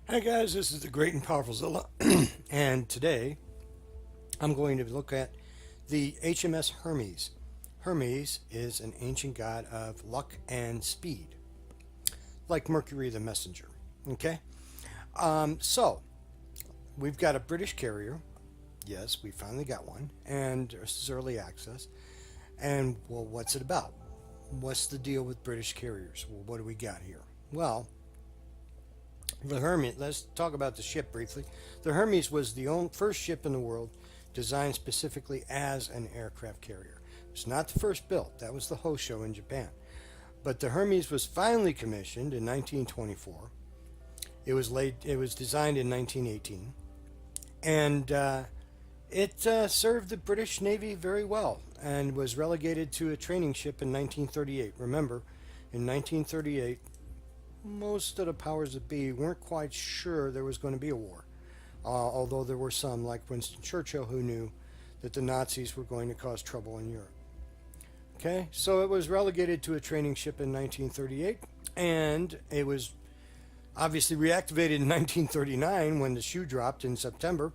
Hi guys, this is the Great and Powerful Zilla, and today I'm going to look at the HMS Hermes. Hermes is an ancient god of luck and speed, like Mercury the Messenger. Okay, so we've got a British carrier. Yes, we finally got one, and this is early access. And well, what's it about? What's the deal with British carriers? Well, what do we got here? Well, the Hermes, let's talk about the ship briefly. The Hermes was the first ship in the world designed specifically as an aircraft carrier. It's not the first built, that was the Hosho in Japan. But the Hermes was finally commissioned in 1924. It was designed in 1918, and it served the British Navy very well and was relegated to a training ship in 1938. Remember, in 1938, most of the powers that be weren't quite sure there was going to be a war, although there were some, like Winston Churchill, who knew that the Nazis were going to cause trouble in Europe. Okay, so it was relegated to a training ship in 1938, and it was obviously reactivated in 1939 when the shoe dropped in September,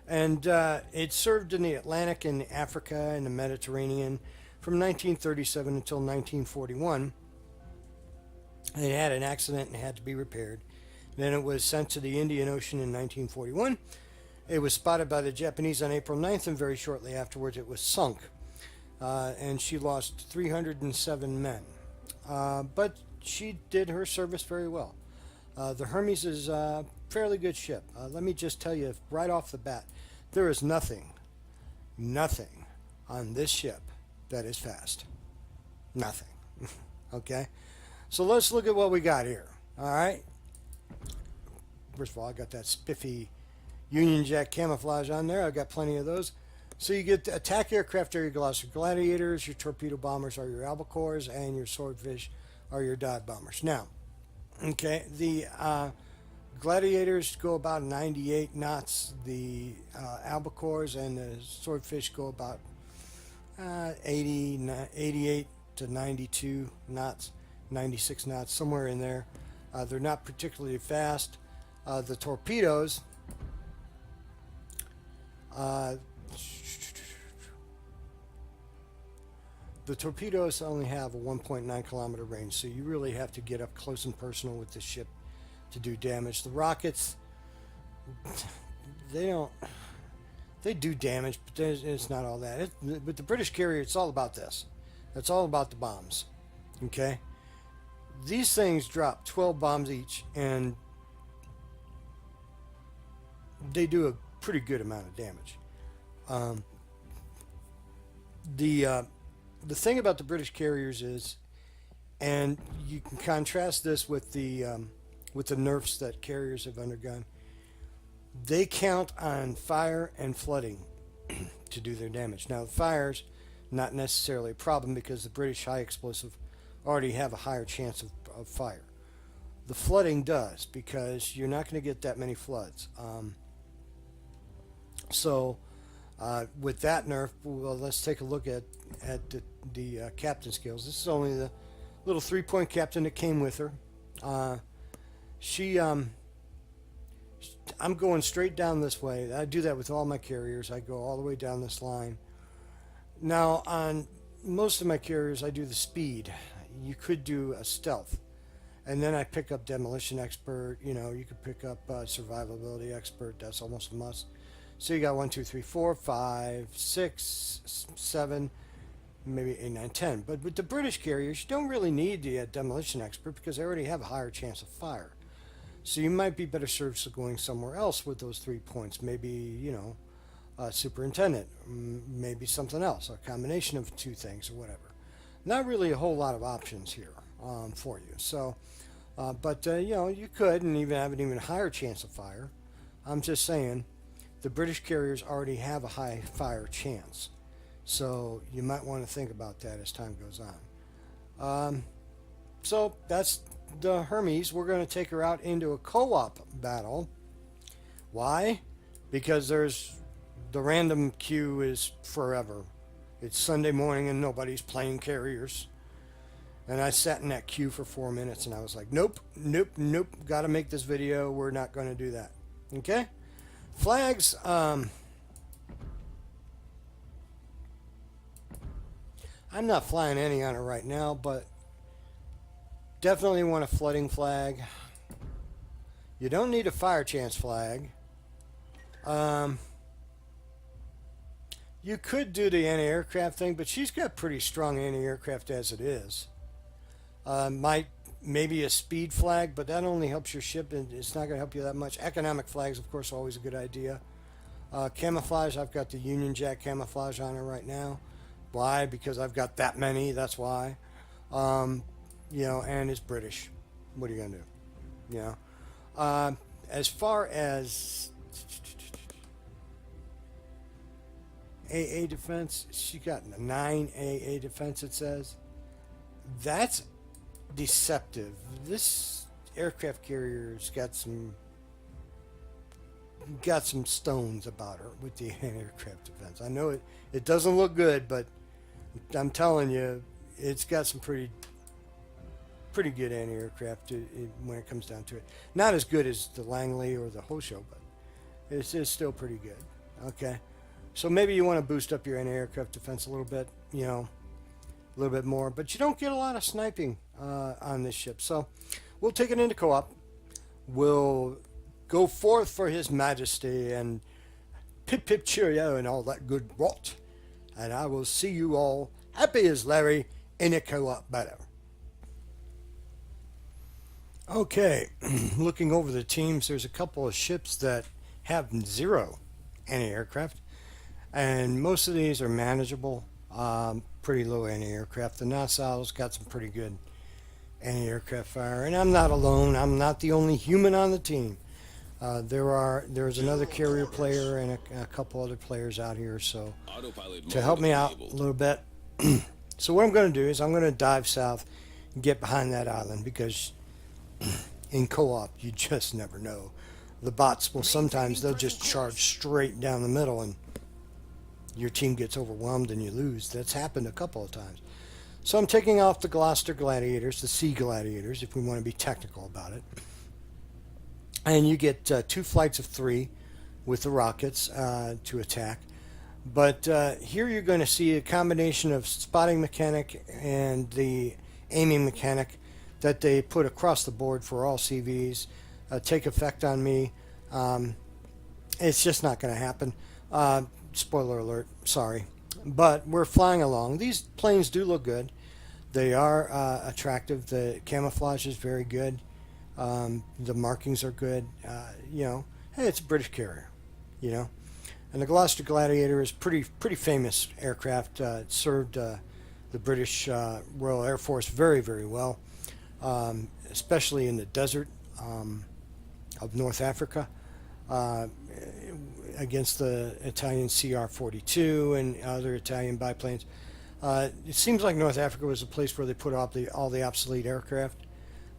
and it served in the Atlantic and Africa and the Mediterranean from 1937 until 1941. It had an accident and had to be repaired. Then it was sent to the Indian Ocean in 1941. It was spotted by the Japanese on April 9th, and very shortly afterwards it was sunk. And she lost 307 men. But she did her service very well. The Hermes is a fairly good ship. Let me just tell you right off the bat, there is nothing on this ship that is fast. Nothing. Okay? So let's look at what we got here. All right. First of all, I got that spiffy Union Jack camouflage on there. I've got plenty of those. So you get attack aircraft are your Gloster Gladiators, your torpedo bombers are your Albacores, and your Swordfish are your dive bombers. Now, okay, the Gladiators go about 98 knots. The Albacores and the Swordfish go about 88 to 92 knots. 96 knots, somewhere in there. They're not particularly fast. The torpedoes, only have a 1.9 kilometer range, so you really have to get up close and personal with the ship to do damage. The rockets, they do damage, but it's not all that. With the British carrier, it's all about this. It's all about the bombs. Okay? These things drop 12 bombs each, and they do a pretty good amount of damage. The thing about the British carriers is, and you can contrast this with the nerfs that carriers have undergone. They count on fire and flooding to do their damage. Now, the fire's not necessarily a problem because the British high explosive already have a higher chance of fire. The flooding does, because you're not going to get that many floods. With that nerf, well, let's take a look at the captain skills. This is only the little 3-point captain that came with her. I'm going straight down this way. I do that with all my carriers. I go all the way down this line. Now, on most of my carriers, I do the speed. You could do a stealth, and then I pick up demolition expert. You could pick up survivability expert. That's almost a must. So you got 1, 2, 3, 4, 5, 6, 7, maybe 8, 9, 10. But with the British carriers, you don't really need the demolition expert because they already have a higher chance of fire. So you might be better served going somewhere else with those 3 points. Maybe superintendent, maybe something else, a combination of two things or whatever. Not really a whole lot of options here for you. So, you could and even have an even higher chance of fire. I'm just saying, the British carriers already have a high fire chance. So you might want to think about that as time goes on. So that's the Hermes. We're going to take her out into a co-op battle. Why? Because the random queue is forever. It's Sunday morning and nobody's playing carriers. And I sat in that queue for 4 minutes, and I was like, nope, nope, nope, got to make this video. We're not going to do that. Okay? Flags, I'm not flying any on it right now, but definitely want a flooding flag. You don't need a fire chance flag. You could do the anti-aircraft thing, but she's got pretty strong anti-aircraft as it is. Maybe a speed flag, but that only helps your ship, and it's not going to help you that much. Economic flags, of course, are always a good idea. Camouflage, I've got the Union Jack camouflage on her right now. Why? Because I've got that many. That's why. You know, and it's British. What are you going to do? You know. As far as AA defense, she got 9 AA defense, it says. That's deceptive. This aircraft carrier's got some stones about her with the aircraft defense. I know it doesn't look good, but I'm telling you, it's got some pretty good anti-aircraft when it comes down to it. Not as good as the Langley or the Hosho, but it's still pretty good. Okay, so maybe you want to boost up your anti-aircraft defense a little bit, you know, a little bit more, but you don't get a lot of sniping on this ship. So we'll take it into co-op. We'll go forth for His Majesty and pip pip cheerio and all that good rot. And I will see you all happy as Larry in a co-op battle. Okay, looking over the teams, there's a couple of ships that have 0 anti-aircraft, and most of these are manageable, pretty low anti-aircraft. The Nassau's got some pretty good anti-aircraft fire, and I'm not alone. I'm not the only human on the team. There's another carrier player and a couple other players out here, so to help me out a little bit. So what I'm going to do is I'm going to dive south and get behind that island, because in co-op you just never know. The bots will sometimes, they'll just charge straight down the middle and your team gets overwhelmed and you lose. That's happened a couple of times. So I'm taking off the Gloucester Gladiators, the Sea Gladiators, if we want to be technical about it. And you get 2 flights of 3 with the rockets to attack. But here you're going to see a combination of spotting mechanic and the aiming mechanic that they put across the board for all CVs take effect on me. It's just not going to happen. Spoiler alert, sorry. But we're flying along. These planes do look good. They are attractive. The camouflage is very good. The markings are good. You know, hey, it's a British carrier, you know. And the Gloucester Gladiator is pretty famous aircraft. It served the British Royal Air Force very, very well. Especially in the desert of North Africa, against the Italian CR-42 and other Italian biplanes. It seems like North Africa was a place where they put all the obsolete aircraft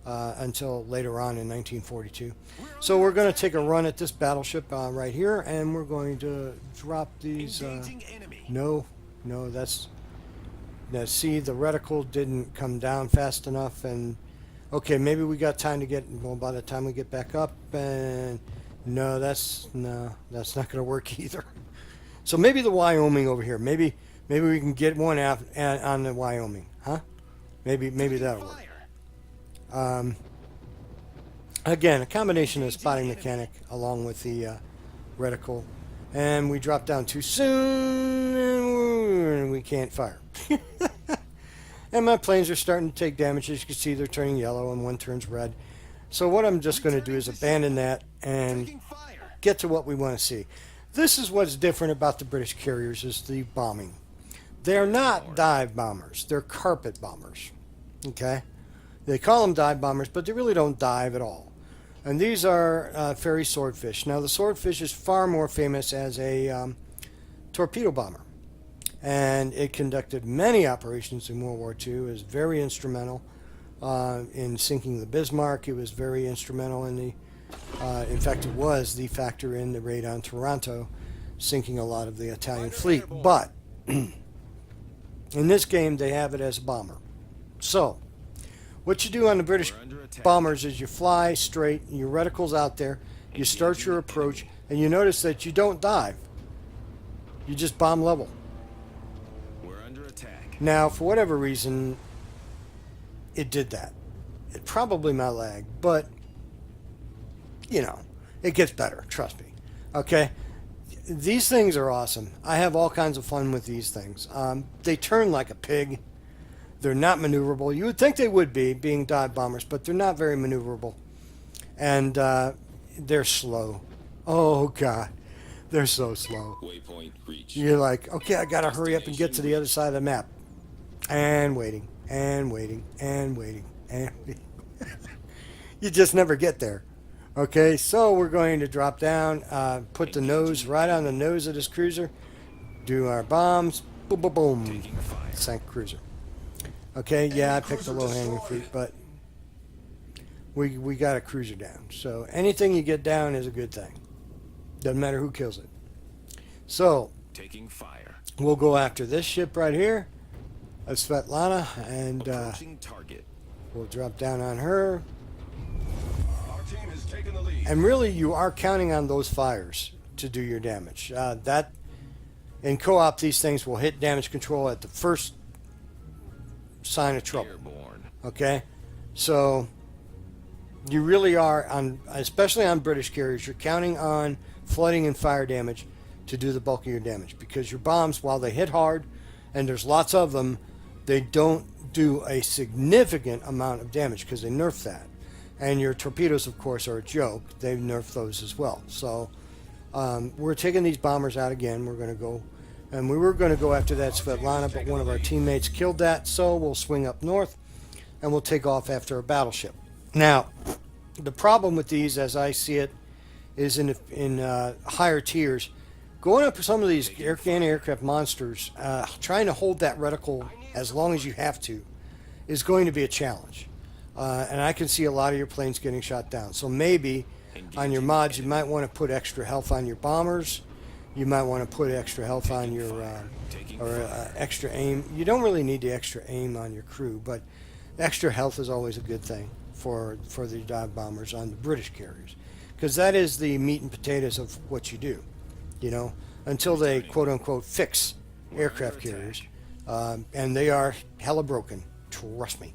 until later on in 1942. So we're going to take a run at this battleship right here, and we're going to drop these. No, that's. Now, see, the reticle didn't come down fast enough, and okay, maybe we got time to get. Well, by the time we get back up, and no, that's not going to work either. So maybe the Wyoming over here. Maybe we can get one out on the Wyoming, huh? Maybe that'll work. Again, a combination of spotting mechanic along with the reticle, and we drop down too soon, and we can't fire. And my planes are starting to take damage. As you can see, they're turning yellow and one turns red. So what I'm just going to do is abandon that and get to what we want to see. This is what's different about the British carriers, is the bombing. They're not dive bombers. They're carpet bombers. Okay? They call them dive bombers, but they really don't dive at all. And these are ferry swordfish. Now, the swordfish is far more famous as a torpedo bomber. And it conducted many operations in World War II. It was very instrumental in sinking the Bismarck. It was very instrumental in in fact, it was the factor in the raid on Toronto, sinking a lot of the Italian fleet. But in this game, they have it as a bomber. So What you do on the British bombers is you fly straight, your reticle's out there, you start your approach, and you notice that you don't dive. You just bomb level. We're under attack. Now, for whatever reason, it did that. It probably my lag, but, you know, it gets better, trust me. Okay? These things are awesome. I have all kinds of fun with these things. They turn like a pig. They're not maneuverable. You would think they would be, being dive bombers, but they're not very maneuverable. And they're slow. Oh, God. They're so slow. Waypoint reached. You're like, okay, I got to hurry up and get to the other side of the map. And waiting, and waiting, and waiting, and waiting. You just never get there. Okay, so we're going to drop down, put the nose right on the nose of this cruiser, do our bombs, boom, boom, boom, sank cruiser. Okay, yeah, I picked the low-hanging fruit, but we got a cruiser down. So anything you get down is a good thing. Doesn't matter who kills it. So Taking fire. we'll go after this ship right here, of Svetlana, and Approaching target. we'll drop down on her. Our team has taken the lead. And really, you are counting on those fires to do your damage. That in co-op, these things will hit damage control at the first sign of trouble. Airborne. Okay, so you really are on, especially on British carriers, you're counting on flooding and fire damage to do the bulk of your damage, because your bombs, while they hit hard and there's lots of them, they don't do a significant amount of damage because they nerf that. And your torpedoes, of course, are a joke. They've nerfed those as well. So we're taking these bombers out again. We're going to go, and we were going to go after that Svetlana, but one of our teammates killed that. So we'll swing up north, and we'll take off after a battleship. Now, the problem with these, as I see it, is in higher tiers, going up for some of these anti-aircraft monsters, trying to hold that reticle as long as you have to is going to be a challenge. And I can see a lot of your planes getting shot down. So maybe on your mods, you might want to put extra health on your bombers. You might want to put extra health on your, extra aim. You don't really need the extra aim on your crew, but extra health is always a good thing for the dive bombers on the British carriers, because that is the meat and potatoes of what you do, you know, until they quote-unquote fix aircraft carriers. And they are hella broken, trust me.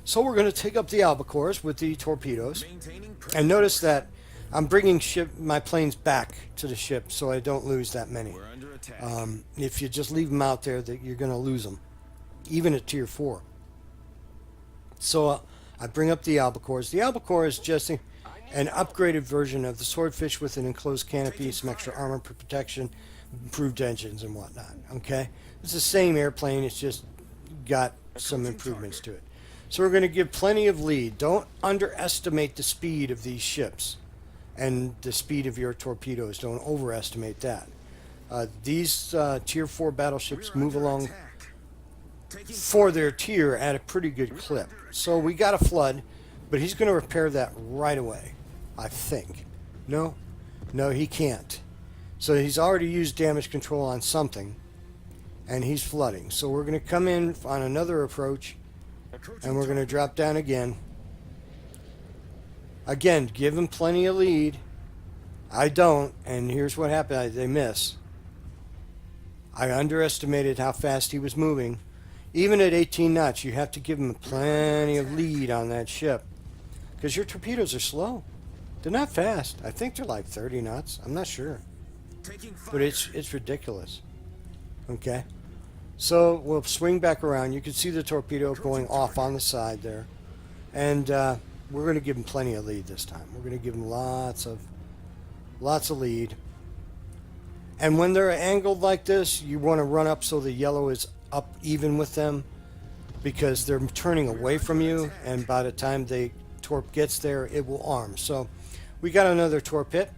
So we're going to take up the Albacores with the torpedoes. And notice that I'm bringing my planes back to the ship so I don't lose that many. We're under attack. If you just leave them out there, that you're going to lose them, even at tier 4. So I bring up the Albacores. The Albacore is just an upgraded version of the Swordfish with an enclosed canopy, some extra armor for protection, improved engines and whatnot. Okay, it's the same airplane. It's just got some improvements to it. So we're going to give plenty of lead. Don't underestimate the speed of these ships and the speed of your torpedoes. Don't overestimate that. These tier 4 battleships move along for their tier at a pretty good clip. So we got a flood, but he's going to repair that right away, I think. No, he can't. So he's already used damage control on something, and he's flooding. So we're going to come in on another approach, and we're going to drop down again. Again, give him plenty of lead. I don't, and here's what happened. They miss. I underestimated how fast he was moving. Even at 18 knots, you have to give him plenty of lead on that ship, because your torpedoes are slow. They're not fast. I think they're like 30 knots. I'm not sure. But it's ridiculous. Okay? So we'll swing back around. You can see the torpedo going off on the side there. And we're going to give him plenty of lead this time. We're going to give him lots of lead. And when they're angled like this, you want to run up so the yellow is up even with them, because they're turning away from you, and by the time the torp gets there, it will arm. So we got another torp hit.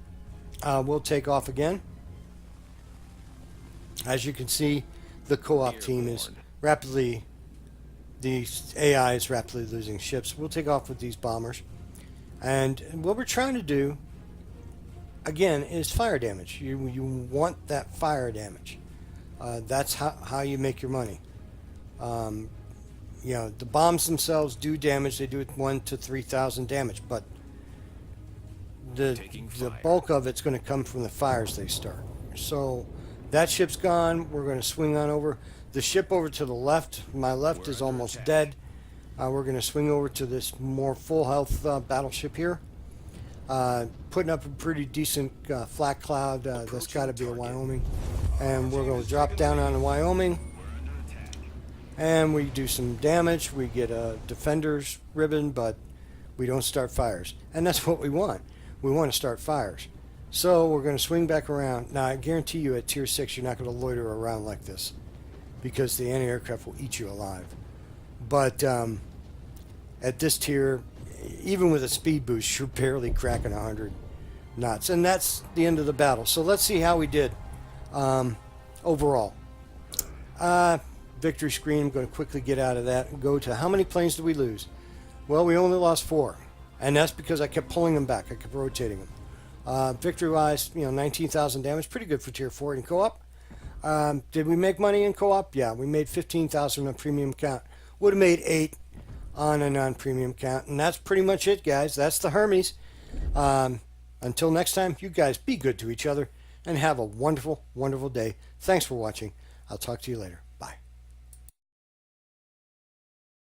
We'll take off again. As you can see, the co-op team is rapidly, the AI is rapidly losing ships. We'll take off with these bombers. And what we're trying to do, again, is fire damage. You want that fire damage. That's how you make your money. You know, the bombs themselves do damage. They do 1,000 to 3,000 damage, but the bulk of it's going to come from the fires they start. So that ship's gone. We're going to swing on over. The ship over to the left, my left, is almost dead. We're going to swing over to this more full health battleship here. Putting up a pretty decent flat cloud. That's got to be a Wyoming. And we're going to drop down on the Wyoming. And we do some damage. We get a defender's ribbon, but we don't start fires. And that's what we want. We want to start fires. So we're going to swing back around. Now, I guarantee you at Tier 6, you're not going to loiter around like this, because the anti-aircraft will eat you alive. But at this tier, even with a speed boost, you're barely cracking 100 knots. And that's the end of the battle. So let's see how we did overall. Victory screen. I'm going to quickly get out of that and go to how many planes did we lose? Well, we only lost 4. And that's because I kept pulling them back. I kept rotating them. Victory-wise, 19,000 damage. Pretty good for Tier 4 in co-op. Did we make money in co-op? Yeah, we made 15,000 on premium count. Would have made 8 on a non-premium count. And that's pretty much it, guys. That's the Hermes. Until next time, you guys be good to each other and have a wonderful, wonderful day. Thanks for watching. I'll talk to you later.